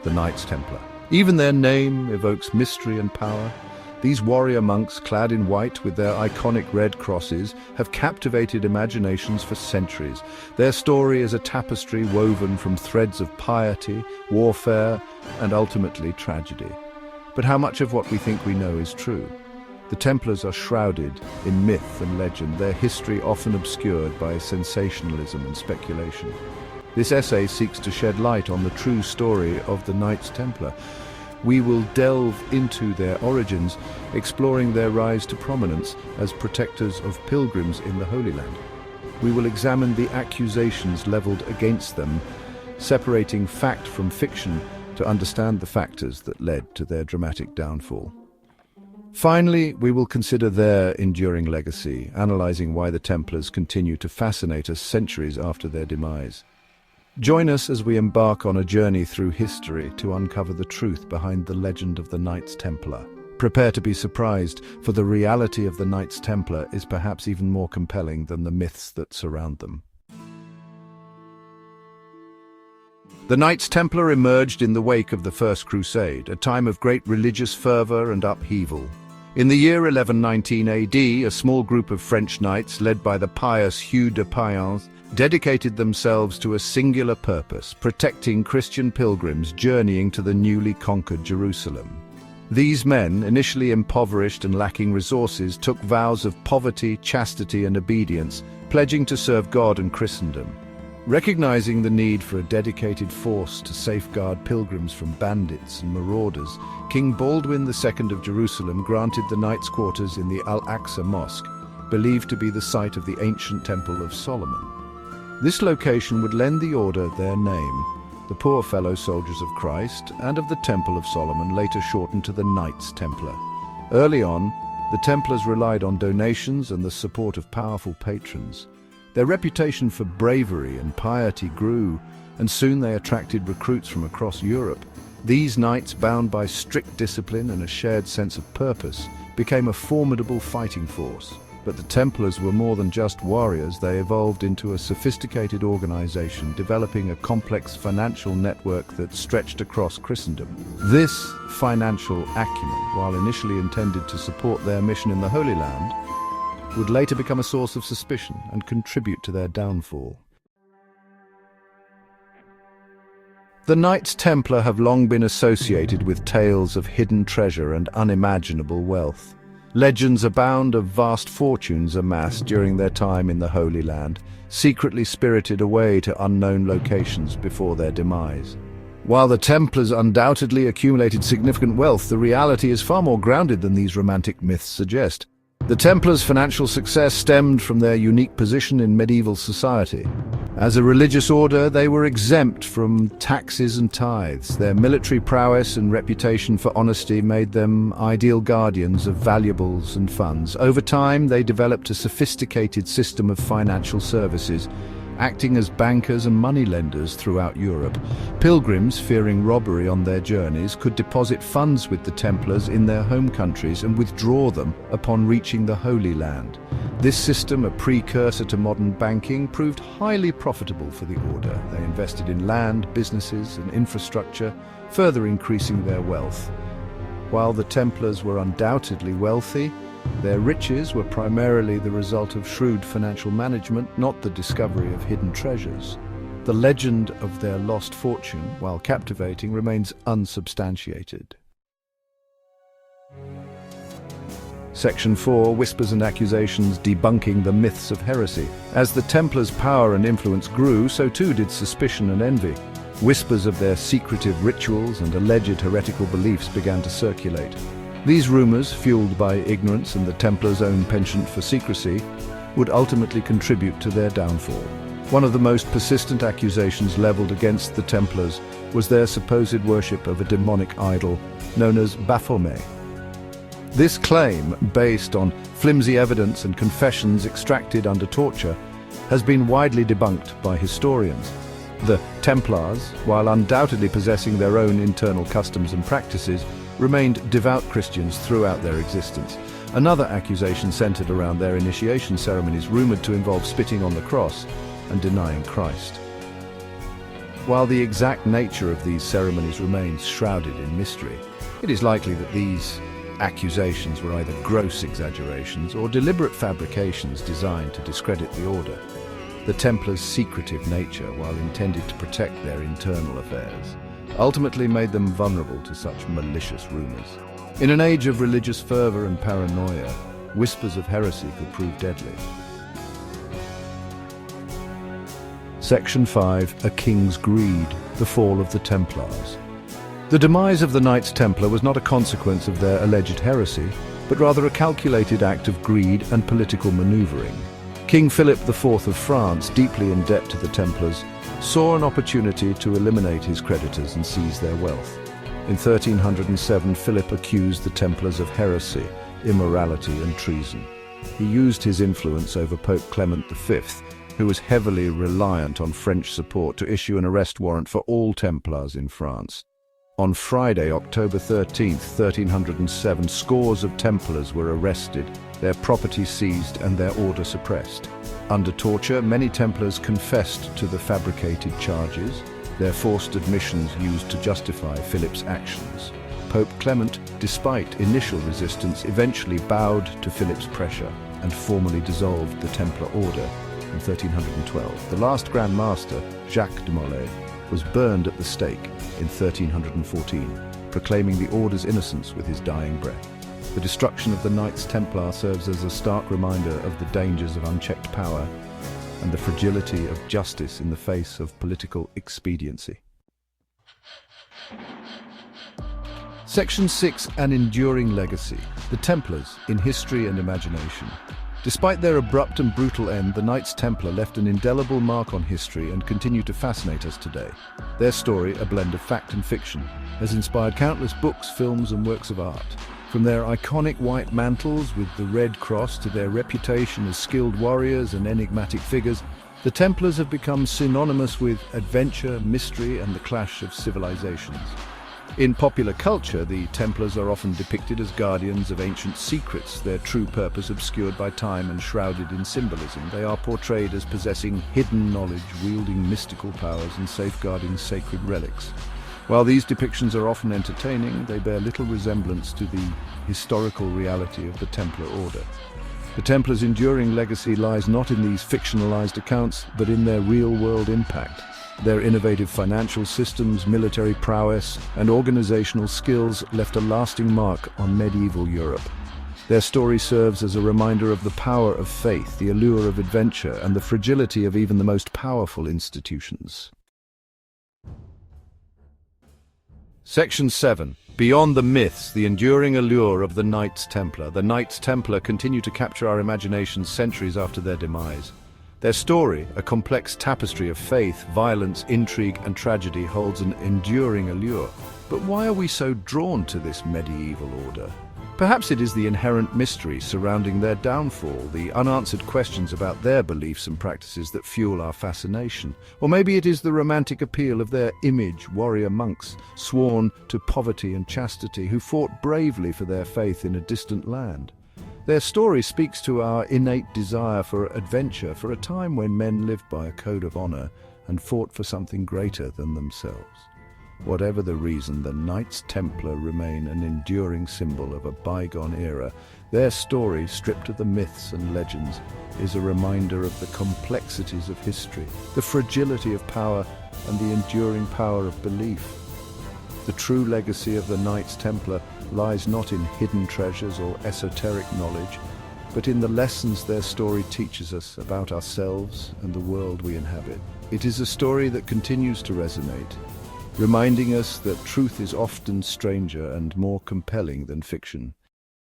the Knights Templar. Even their name evokes mystery and power. These warrior monks, clad in white with their iconic red crosses, have captivated imaginations for centuries. Their story is a tapestry woven from threads of piety, warfare, and ultimately tragedy. But how much of what we think we know is true? The Templars are shrouded in myth and legend, their history often obscured by sensationalism and speculation. This essay seeks to shed light on the true story of the Knights Templar. We will delve into their origins, exploring their rise to prominence as protectors of pilgrims in the Holy Land. We will examine the accusations leveled against them, separating fact from fiction to understand the factors that led to their dramatic downfall. Finally, we will consider their enduring legacy, analyzing why the Templars continue to fascinate us centuries after their demise. Join us as we embark on a journey through history to uncover the truth behind the legend of the Knights Templar. Prepare to be surprised, for the reality of the Knights Templar is perhaps even more compelling than the myths that surround them. The Knights Templar emerged in the wake of the First Crusade, a time of great religious fervor and upheaval. In the year 1119 AD, a small group of French knights, led by the pious Hugh de Payens, dedicated themselves to a singular purpose: protecting Christian pilgrims journeying to the newly conquered Jerusalem. These men, initially impoverished and lacking resources, took vows of poverty, chastity, and obedience, pledging to serve God and Christendom. Recognizing the need for a dedicated force to safeguard pilgrims from bandits and marauders, King Baldwin II of Jerusalem granted the knights quarters in the Al-Aqsa Mosque, believed to be the site of the ancient Temple of Solomon. This location would lend the order their name, the Poor Fellow Soldiers of Christ, and of the Temple of Solomon, later shortened to the Knights Templar. Early on, the Templars relied on donations and the support of powerful patrons. Their reputation for bravery and piety grew, and soon they attracted recruits from across Europe. These knights, bound by strict discipline and a shared sense of purpose, became a formidable fighting force. But the Templars were more than just warriors. They evolved into a sophisticated organization, developing a complex financial network that stretched across Christendom. This financial acumen, while initially intended to support their mission in the Holy Land, would later become a source of suspicion and contribute to their downfall. The Knights Templar have long been associated with tales of hidden treasure and unimaginable wealth. Legends abound of vast fortunes amassed during their time in the Holy Land, secretly spirited away to unknown locations before their demise. While the Templars undoubtedly accumulated significant wealth, the reality is far more grounded than these romantic myths suggest. The Templars' financial success stemmed from their unique position in medieval society. As a religious order, they were exempt from taxes and tithes. Their military prowess and reputation for honesty made them ideal guardians of valuables and funds. Over time, they developed a sophisticated system of financial services, acting as bankers and moneylenders throughout Europe. Pilgrims, fearing robbery on their journeys, could deposit funds with the Templars in their home countries and withdraw them upon reaching the Holy Land. This system, a precursor to modern banking, proved highly profitable for the order. They invested in land, businesses, and infrastructure, further increasing their wealth. While the Templars were undoubtedly wealthy, their riches were primarily the result of shrewd financial management, not the discovery of hidden treasures. The legend of their lost fortune, while captivating, remains unsubstantiated. Section 4, Whispers and Accusations, debunking the myths of heresy. As the Templars' power and influence grew, so too did suspicion and envy. Whispers of their secretive rituals and alleged heretical beliefs began to circulate. These rumors, fueled by ignorance and the Templars' own penchant for secrecy, would ultimately contribute to their downfall. One of the most persistent accusations leveled against the Templars was their supposed worship of a demonic idol known as Baphomet. This claim, based on flimsy evidence and confessions extracted under torture, has been widely debunked by historians. The Templars, while undoubtedly possessing their own internal customs and practices, remained devout Christians throughout their existence. Another accusation centered around their initiation ceremonies, rumored to involve spitting on the cross and denying Christ. While the exact nature of these ceremonies remains shrouded in mystery, it is likely that these accusations were either gross exaggerations or deliberate fabrications designed to discredit the order. The Templars' secretive nature, while intended to protect their internal affairs, ultimately made them vulnerable to such malicious rumors. In an age of religious fervor and paranoia, whispers of heresy could prove deadly. Section 5. A King's Greed, the Fall of the Templars. The demise of the Knights Templar was not a consequence of their alleged heresy, but rather a calculated act of greed and political maneuvering. King Philip IV of France, deeply in debt to the Templars, saw an opportunity to eliminate his creditors and seize their wealth. In 1307, Philip accused the Templars of heresy, immorality and treason. He used his influence over Pope Clement V, who was heavily reliant on French support, to issue an arrest warrant for all Templars in France. On Friday, October 13, 1307, scores of Templars were arrested, their property seized and their order suppressed. Under torture, many Templars confessed to the fabricated charges, their forced admissions used to justify Philip's actions. Pope Clement, despite initial resistance, eventually bowed to Philip's pressure and formally dissolved the Templar order in 1312. The last Grand Master, Jacques de Molay, was burned at the stake in 1314, proclaiming the order's innocence with his dying breath. The destruction of the Knights Templar serves as a stark reminder of the dangers of unchecked power and the fragility of justice in the face of political expediency. Section 6. An Enduring Legacy. The Templars in History and Imagination. Despite their abrupt and brutal end, the Knights Templar left an indelible mark on history and continue to fascinate us today. Their story, a blend of fact and fiction, has inspired countless books, films and works of art. From their iconic white mantles with the Red Cross to their reputation as skilled warriors and enigmatic figures, the Templars have become synonymous with adventure, mystery and the clash of civilizations. In popular culture, the Templars are often depicted as guardians of ancient secrets, their true purpose obscured by time and shrouded in symbolism. They are portrayed as possessing hidden knowledge, wielding mystical powers and safeguarding sacred relics. While these depictions are often entertaining, they bear little resemblance to the historical reality of the Templar order. The Templars' enduring legacy lies not in these fictionalized accounts, but in their real-world impact. Their innovative financial systems, military prowess, and organizational skills left a lasting mark on medieval Europe. Their story serves as a reminder of the power of faith, the allure of adventure, and the fragility of even the most powerful institutions. Section 7. Beyond the myths, the enduring allure of the Knights Templar. The Knights Templar continue to capture our imaginations centuries after their demise. Their story, a complex tapestry of faith, violence, intrigue, and tragedy, holds an enduring allure. But why are we so drawn to this medieval order? Perhaps it is the inherent mystery surrounding their downfall, the unanswered questions about their beliefs and practices that fuel our fascination. Or maybe it is the romantic appeal of their image warrior monks, sworn to poverty and chastity, who fought bravely for their faith in a distant land. Their story speaks to our innate desire for adventure, for a time when men lived by a code of honor and fought for something greater than themselves. Whatever the reason, the Knights Templar remain an enduring symbol of a bygone era. Their story, stripped of the myths and legends, is a reminder of the complexities of history, the fragility of power, and the enduring power of belief. The true legacy of the Knights Templar lies not in hidden treasures or esoteric knowledge, but in the lessons their story teaches us about ourselves and the world we inhabit. It is a story that continues to resonate, reminding us that truth is often stranger and more compelling than fiction.